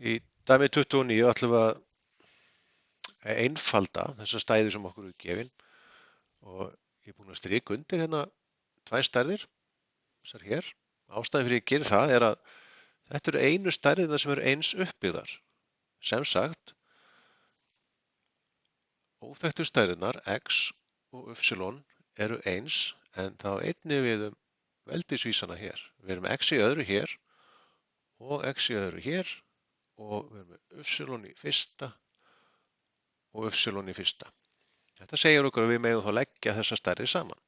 Í dæmi 29 ætlum við að einfalda þessa stæði sem okkur er gefin og ég er búinn að strika undir hérna tvær stærðir, þessar hér. Ástæðan fyrir ég geri það er að þetta eru einu stærðirnar sem eru eins uppbyggðar. Sem sagt, óþekktu stærðirnar x og y eru eins en þá einnig við veldisvísana hér. Við erum x í öðru hér og x í öðru hér og við erum með y í fyrsta og y í fyrsta. Þetta segir okkur að við megum þá leggja þessa stærðir saman.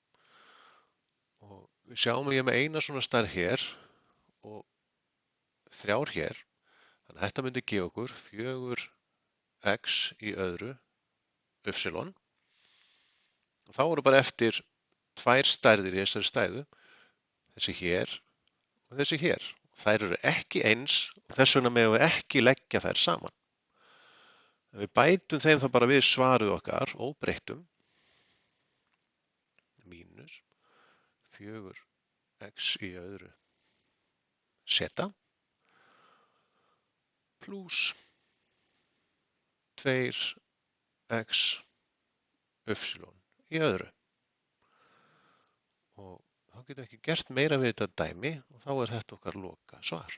Og við sjáum að ég er með eina svona stærð hér og þrjár hér. Þannig að þetta myndi gefa okkur 4x í öðru y. Og þá eru bara eftir tvær stærðir í þessari stæðu, þessi hér og þessi hér. Þær eru ekki eins og þess vegna megum við ekki leggja þær saman. En við bætum þeim þá bara við svarið okkar óbreyttum, mínus 4x í öðru z pluss 2x y í öðru. Og þá getum við ekki gert meira við þetta dæmi og þá er þetta okkar loka svar.